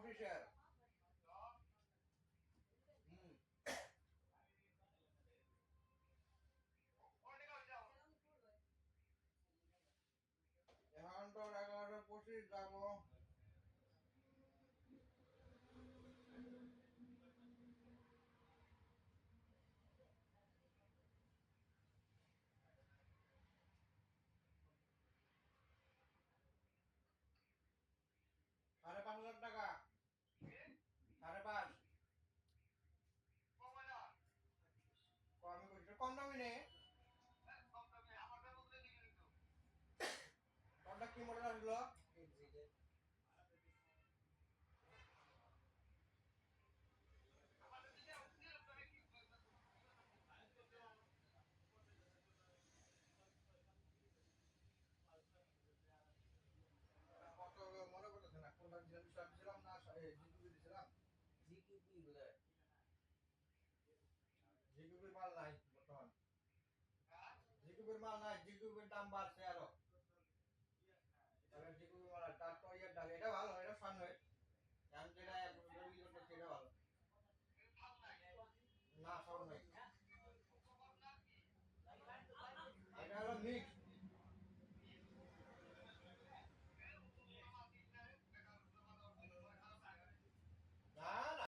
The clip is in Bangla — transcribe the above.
অফিসের এখন তো 11:25 যাবো। ৳5,500 টাকা। 5,500 কমই করছি, কম দামি নেই। তোরটা কি মডেল আসলো? কত মনে করতেছে না, কোনটা দিছিলাম না জিকিউবি দিছিলাম। জিকিউবি বোধহয়, জিকিউবির মাল নাই বর্তমান। জিকিউবির মাল নাই, জিকিউবির দাম বাড়ছে আরো।